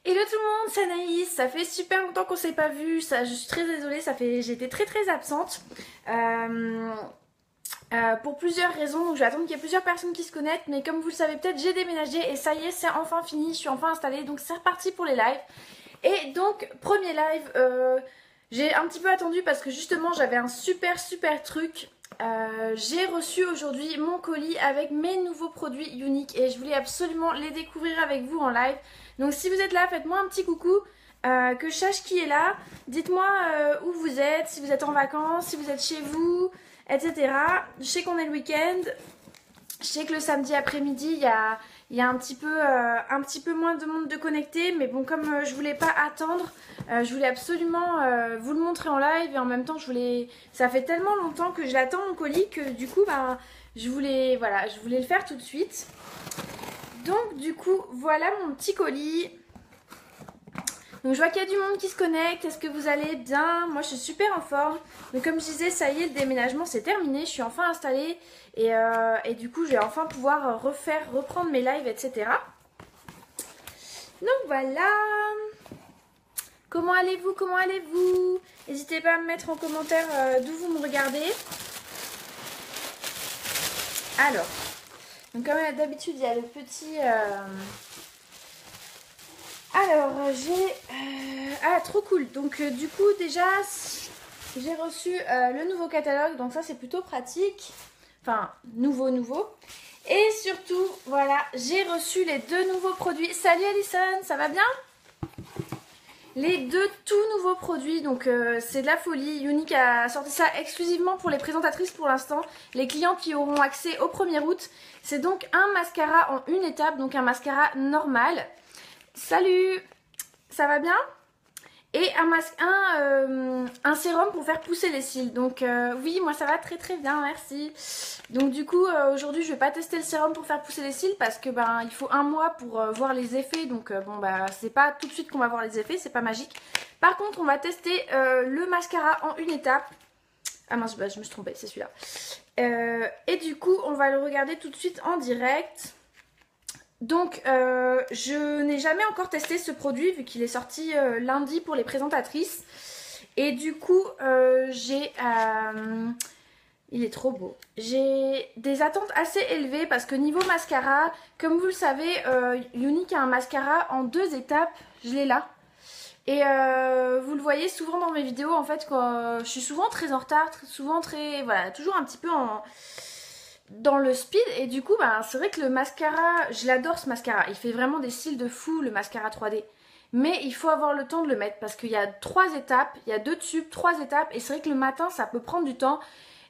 Hello tout le monde, c'est Anaïs, ça fait super longtemps qu'on s'est pas vu, je suis très désolée, j'étais très absente pour plusieurs raisons, donc je vais attendre qu'il y ait plusieurs personnes qui se connectent, mais comme vous le savez peut-être, j'ai déménagé et ça y est, c'est enfin fini, je suis enfin installée, donc c'est reparti pour les lives. Et donc, premier live, j'ai un petit peu attendu parce que justement j'avais un super truc. J'ai reçu aujourd'hui mon colis avec mes nouveaux produits uniques et je voulais absolument les découvrir avec vous en live. Donc si vous êtes là, faites-moi un petit coucou, que je sache qui est là. Dites-moi où vous êtes, si vous êtes en vacances, si vous êtes chez vous, etc. Je sais qu'on est le week-end. Je sais que le samedi après-midi, il y a un petit peu moins de monde de connecté, mais bon, comme je voulais pas attendre, je voulais absolument vous le montrer en live et en même temps, ça fait tellement longtemps que je l'attends mon colis que du coup, bah, je voulais le faire tout de suite. Donc du coup, voilà mon petit colis. Donc je vois qu'il y a du monde qui se connecte, est-ce que vous allez bien? Moi je suis super en forme. Donc comme je disais, ça y est, le déménagement c'est terminé, je suis enfin installée. Et du coup je vais enfin pouvoir reprendre mes lives, etc. Donc voilà. Comment allez-vous? Comment allez-vous? N'hésitez pas à me mettre en commentaire d'où vous me regardez. Alors, donc comme d'habitude il y a le petit... Alors, ah, trop cool. Donc, du coup, déjà, j'ai reçu le nouveau catalogue. Donc, ça, c'est plutôt pratique. Enfin, nouveau. Et surtout, voilà, j'ai reçu les deux nouveaux produits. Salut Alison, ça va bien? Les deux tout nouveaux produits. Donc, c'est de la folie. Unique a sorti ça exclusivement pour les présentatrices pour l'instant. Les clients qui auront accès au 1er août. C'est donc un mascara en une étape. Donc, un mascara normal. Salut, ça va bien? Et un sérum pour faire pousser les cils. Donc oui, moi ça va très bien, merci. Donc du coup, aujourd'hui je vais pas tester le sérum pour faire pousser les cils parce que ben il faut un mois pour voir les effets. Donc bon bah c'est pas tout de suite qu'on va voir les effets, c'est pas magique. Par contre, on va tester le mascara en une étape. Ah mince, bah, je me suis trompée, c'est celui-là. Et du coup, on va le regarder tout de suite en direct. Donc je n'ai jamais encore testé ce produit vu qu'il est sorti lundi pour les présentatrices. Et du coup il est trop beau. J'ai des attentes assez élevées parce que niveau mascara, comme vous le savez, Unique a un mascara en 2 étapes. Je l'ai là. Et vous le voyez souvent dans mes vidéos en fait, quand je suis souvent très en retard, voilà, toujours un petit peu dans le speed. Et du coup bah, c'est vrai que le mascara, je l'adore ce mascara, il fait vraiment des cils de fou le mascara 3D, mais il faut avoir le temps de le mettre parce qu'il y a 3 étapes, il y a 2 tubes, 3 étapes, et c'est vrai que le matin ça peut prendre du temps.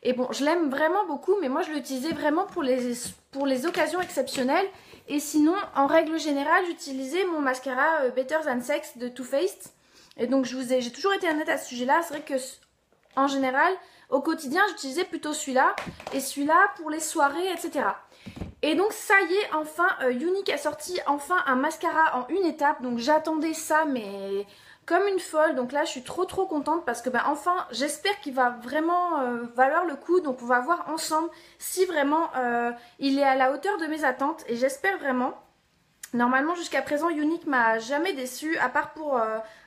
Et bon, je l'aime vraiment beaucoup, mais moi je l'utilisais vraiment pour les occasions exceptionnelles. Et sinon, en règle générale, j'utilisais mon mascara Better Than Sex de Too Faced. Et donc j'ai toujours été honnête à ce sujet-là. C'est vrai que en général, au quotidien, j'utilisais plutôt celui-là. Et celui-là pour les soirées, etc. Et donc ça y est, enfin, Unique a sorti enfin un mascara en une étape. Donc j'attendais ça, mais comme une folle. Donc là, je suis trop contente parce que ben, enfin, j'espère qu'il va vraiment valoir le coup. Donc on va voir ensemble si vraiment il est à la hauteur de mes attentes. Et j'espère vraiment. Normalement, jusqu'à présent, Unique m'a jamais déçue, à part pour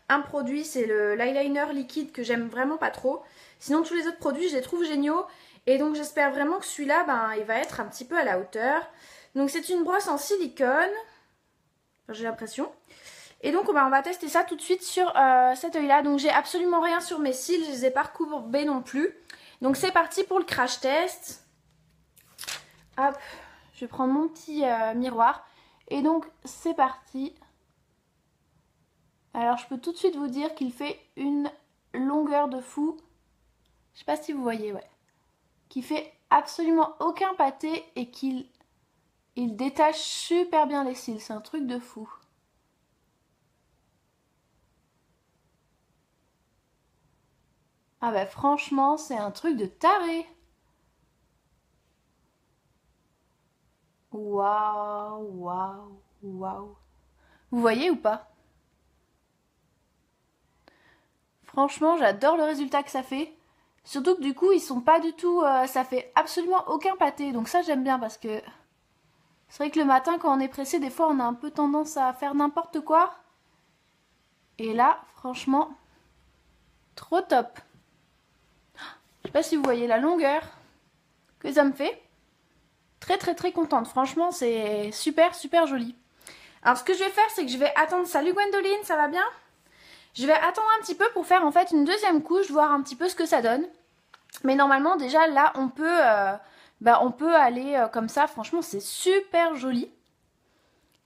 un produit, c'est l'eyeliner liquide que j'aime vraiment pas trop. Sinon, tous les autres produits, je les trouve géniaux. Et donc, j'espère vraiment que celui-là, ben, il va être un petit peu à la hauteur. Donc, c'est une brosse en silicone. Enfin, j'ai l'impression. Et donc, ben, on va tester ça tout de suite sur cet œil-là. Donc, j'ai absolument rien sur mes cils. Je les ai pas recourbés non plus. Donc, c'est parti pour le crash test. Hop, je vais prendre mon petit miroir. Et donc, c'est parti. Alors, je peux tout de suite vous dire qu'il fait une longueur de fou. Je sais pas si vous voyez, ouais. Qui fait absolument aucun pâté et qu'il détache super bien les cils. C'est un truc de fou. Ah bah franchement, c'est un truc de taré. Waouh. Vous voyez ou pas? Franchement, j'adore le résultat que ça fait. Surtout que du coup, ils sont pas du tout... ça fait absolument aucun pâté. Donc ça, j'aime bien parce que... C'est vrai que le matin, quand on est pressé, des fois, on a un peu tendance à faire n'importe quoi. Et là, franchement, trop top. Je sais pas si vous voyez la longueur que ça me fait. Très très très contente. Franchement, c'est super super joli. Alors ce que je vais faire, c'est que je vais attendre. Salut Gwendoline, ça va bien? Je vais attendre un petit peu pour faire en fait une deuxième couche, voir un petit peu ce que ça donne. Mais normalement déjà là on peut aller comme ça. Franchement c'est super joli.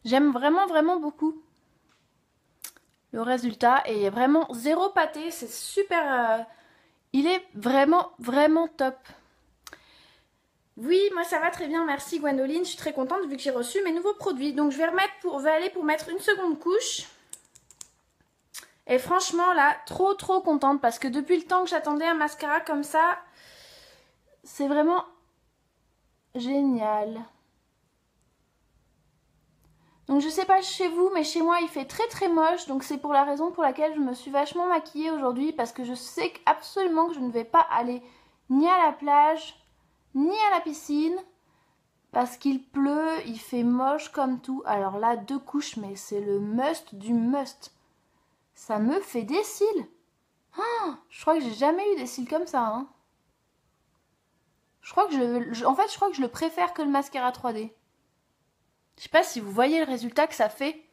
J'aime vraiment vraiment beaucoup le résultat. Et vraiment zéro pâté, c'est super... il est vraiment vraiment top. Oui, moi ça va très bien, merci Gwendoline. Je suis très contente vu que j'ai reçu mes nouveaux produits. Donc je vais aller pour mettre une seconde couche. Et franchement là, trop trop contente parce que depuis le temps que j'attendais un mascara comme ça, c'est vraiment génial. Donc je sais pas chez vous, mais chez moi il fait très très moche. Donc c'est pour la raison pour laquelle je me suis vachement maquillée aujourd'hui. Parce que je sais absolument que je ne vais pas aller ni à la plage, ni à la piscine. Parce qu'il pleut, il fait moche comme tout. Alors là, 2 couches, mais c'est le must du must. Ça me fait des cils. Oh, je crois que j'ai jamais eu des cils comme ça. Hein. Je crois que en fait, je crois que je le préfère que le mascara 3D. Je sais pas si vous voyez le résultat que ça fait.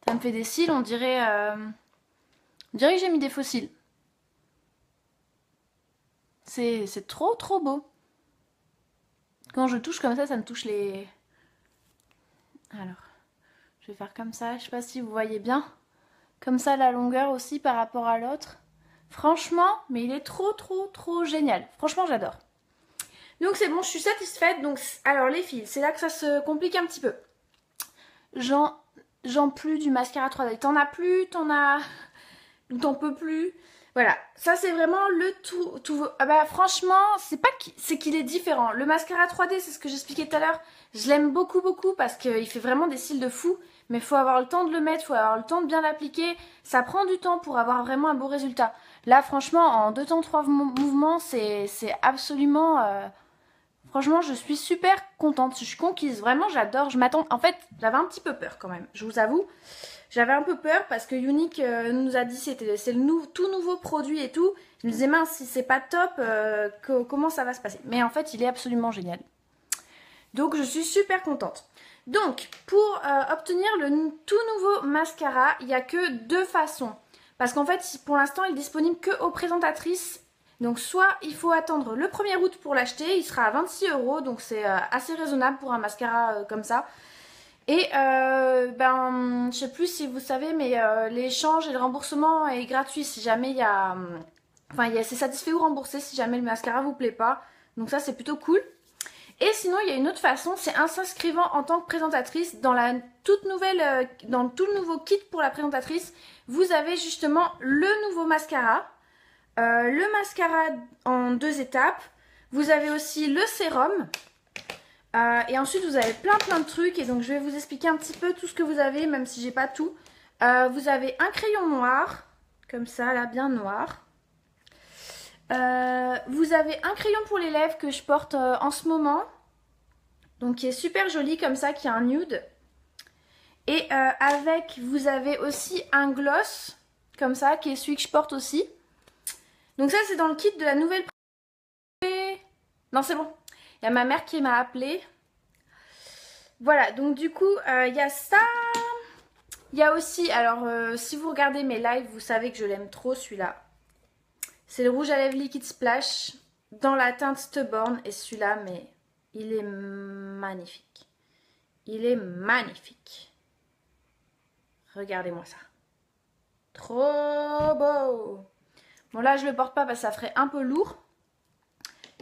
Ça me fait des cils, on dirait que j'ai mis des faux cils. C'est trop trop beau. Quand je touche comme ça me touche les... Alors, je vais faire comme ça. Je sais pas si vous voyez bien. Comme ça, la longueur aussi par rapport à l'autre. Franchement, mais il est trop trop trop génial. Franchement, j'adore. Donc c'est bon, je suis satisfaite. Donc, alors les filles, c'est là que ça se complique un petit peu. J'en plus du mascara 3D. T'en as plus, t'en peux plus. Voilà, ça c'est vraiment le tout. Ah bah franchement, c'est qu'il est différent. Le mascara 3D, c'est ce que j'expliquais tout à l'heure. Je l'aime beaucoup beaucoup parce qu'il fait vraiment des cils de fou. Mais il faut avoir le temps de le mettre, il faut avoir le temps de bien l'appliquer. Ça prend du temps pour avoir vraiment un beau résultat. Là franchement, en 2 temps 3 mouvements, c'est absolument... Franchement, je suis super contente. Je suis conquise. Vraiment, j'adore. Je m'attends... En fait, j'avais un petit peu peur quand même. Je vous avoue. J'avais un peu peur parce que Younique nous a dit c'est le tout nouveau produit et tout. Je me disais mince, si c'est pas top, comment ça va se passer? Mais en fait, il est absolument génial. Donc, je suis super contente. Donc, pour obtenir le tout nouveau mascara, il n'y a que 2 façons. Parce qu'en fait, pour l'instant, il est disponible que aux présentatrices. Donc, soit il faut attendre le 1er août pour l'acheter, il sera à 26 €. Donc, c'est assez raisonnable pour un mascara comme ça. Et je sais plus si vous savez, mais l'échange et le remboursement est gratuit si jamais il y a... c'est satisfait ou remboursé si jamais le mascara vous plaît pas. Donc ça, c'est plutôt cool. Et sinon, il y a une autre façon, c'est en s'inscrivant en tant que présentatrice dans la toute nouvelle, dans le tout nouveau kit pour la présentatrice. Vous avez justement le nouveau mascara, le mascara en 2 étapes. Vous avez aussi le sérum. Et ensuite vous avez plein de trucs. Et donc je vais vous expliquer un petit peu tout ce que vous avez, même si j'ai pas tout. Vous avez un crayon noir, comme ça là, bien noir. Vous avez un crayon pour les lèvres que je porte en ce moment. Donc qui est super joli comme ça, qui est un nude. Et vous avez aussi un gloss, comme ça, qui est celui que je porte aussi. Donc ça c'est dans le kit de la nouvelle... Non c'est bon. Il y a ma mère qui m'a appelée. Voilà, donc du coup, il y a ça. Il y a aussi, alors si vous regardez mes lives, vous savez que je l'aime trop celui-là. C'est le rouge à lèvres liquide splash dans la teinte Stubborn. Et celui-là, mais il est magnifique. Il est magnifique. Regardez-moi ça. Trop beau. Bon là, je le porte pas parce que ça ferait un peu lourd.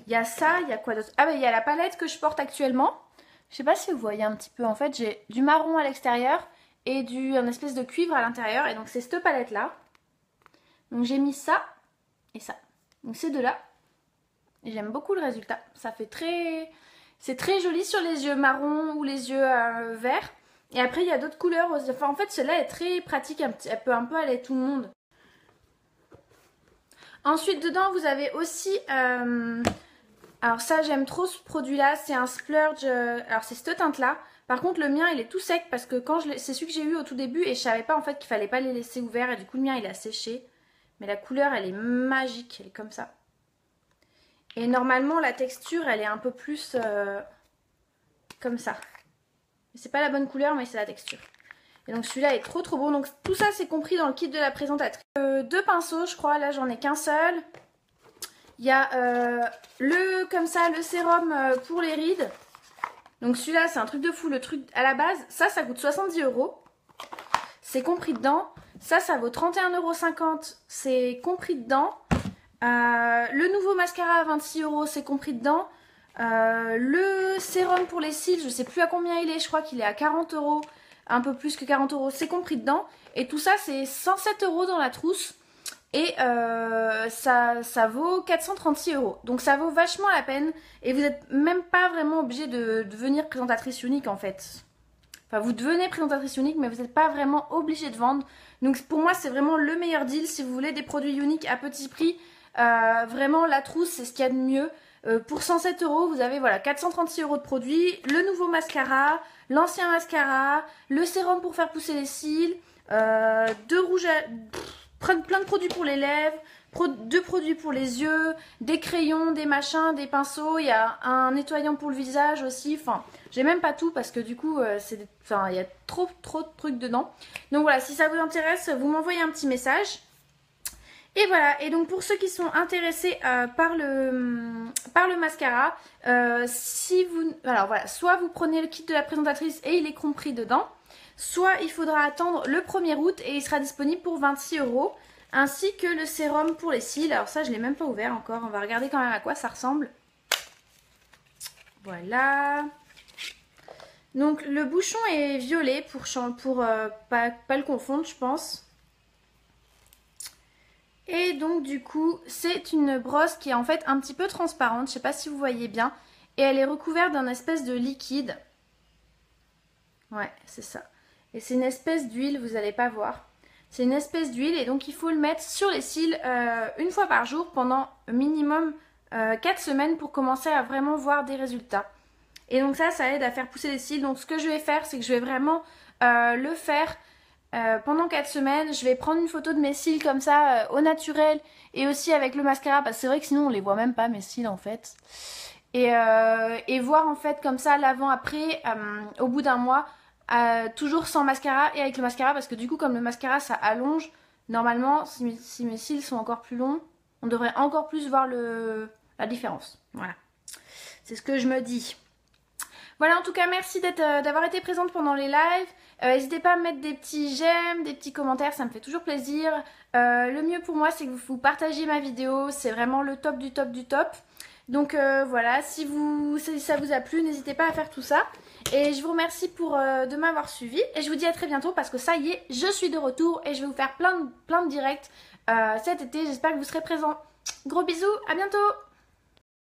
Il y a ça, il y a quoi d'autre? Ah ben il y a la palette que je porte actuellement. Je sais pas si vous voyez un petit peu. En fait, j'ai du marron à l'extérieur et un espèce de cuivre à l'intérieur. Et donc, c'est cette palette-là. Donc, j'ai mis ça et ça. Donc, ces deux-là. Et j'aime beaucoup le résultat. Ça fait très... C'est très joli sur les yeux marron ou les yeux verts. Et après, il y a d'autres couleurs aussi. Enfin, en fait, celle-là est très pratique. Elle peut un peu aller tout le monde. Ensuite, dedans, vous avez aussi... alors ça, j'aime trop ce produit-là. C'est un splurge... alors, c'est cette teinte-là. Par contre le mien il est tout sec parce que quand c'est celui que j'ai eu au tout début et je savais pas en fait qu'il fallait pas les laisser ouverts et du coup le mien il a séché. Mais la couleur elle est magique, elle est comme ça. Et normalement la texture elle est un peu plus comme ça. C'est pas la bonne couleur mais c'est la texture. Et donc celui-là est trop trop beau. Donc tout ça c'est compris dans le kit de la présentatrice. 2 pinceaux je crois, là j'en ai qu'un seul. Il y a comme ça, le sérum pour les rides. Donc celui-là c'est un truc de fou. Le truc à la base, ça coûte 70 €. C'est compris dedans. Ça vaut 31,50 €. C'est compris dedans. Le nouveau mascara à 26 €, c'est compris dedans. Le sérum pour les cils, je sais plus à combien il est. Je crois qu'il est à 40 €. Un peu plus que 40 €, c'est compris dedans. Et tout ça c'est 107 € dans la trousse. Et ça vaut 436 €. Donc ça vaut vachement la peine. Et vous n'êtes même pas vraiment obligé de devenir présentatrice unique en fait. Enfin vous devenez présentatrice unique mais vous n'êtes pas vraiment obligé de vendre. Donc pour moi c'est vraiment le meilleur deal si vous voulez des produits uniques à petit prix. Vraiment la trousse c'est ce qu'il y a de mieux. Pour 107 € vous avez voilà 436 € de produits. Le nouveau mascara, l'ancien mascara, le sérum pour faire pousser les cils, 2 rouges à... plein de produits pour les lèvres, 2 produits pour les yeux, des crayons, des machins, des pinceaux, il y a un nettoyant pour le visage aussi, enfin j'ai même pas tout parce que du coup il y a trop de trucs dedans. Donc voilà, si ça vous intéresse, vous m'envoyez un petit message. Et voilà, et donc pour ceux qui sont intéressés par le mascara, alors voilà, soit vous prenez le kit de la présentatrice et il est compris dedans, soit il faudra attendre le 1er août et il sera disponible pour 26 €, ainsi que le sérum pour les cils. Alors ça je l'ai même pas ouvert encore, on va regarder quand même à quoi ça ressemble. Voilà. Donc le bouchon est violet pour pas le confondre je pense. Et donc du coup c'est une brosse qui est en fait un petit peu transparente, je sais pas si vous voyez bien. Et elle est recouverte d'un espèce de liquide. Ouais c'est ça. Et c'est une espèce d'huile, vous n'allez pas voir. C'est une espèce d'huile et donc il faut le mettre sur les cils une fois par jour pendant minimum 4 semaines pour commencer à vraiment voir des résultats. Et donc ça aide à faire pousser les cils. Donc ce que je vais faire c'est que je vais vraiment le faire pendant 4 semaines. Je vais prendre une photo de mes cils comme ça au naturel et aussi avec le mascara parce que c'est vrai que sinon on les voit même pas mes cils en fait. Et voir en fait comme ça l'avant-après au bout d'un mois. Toujours sans mascara et avec le mascara parce que du coup comme le mascara ça allonge, normalement si mes cils sont encore plus longs on devrait encore plus voir la différence. Voilà, c'est ce que je me dis. Voilà, en tout cas merci d'avoir été présente pendant les lives. N'hésitez pas à me mettre des petits j'aime, des petits commentaires, ça me fait toujours plaisir. Le mieux pour moi c'est que vous partagiez ma vidéo, c'est vraiment le top du top du top. Donc voilà, si ça vous a plu, n'hésitez pas à faire tout ça. Et je vous remercie de m'avoir suivi. Et je vous dis à très bientôt parce que ça y est, je suis de retour et je vais vous faire plein de directs cet été. J'espère que vous serez présents. Gros bisous, à bientôt!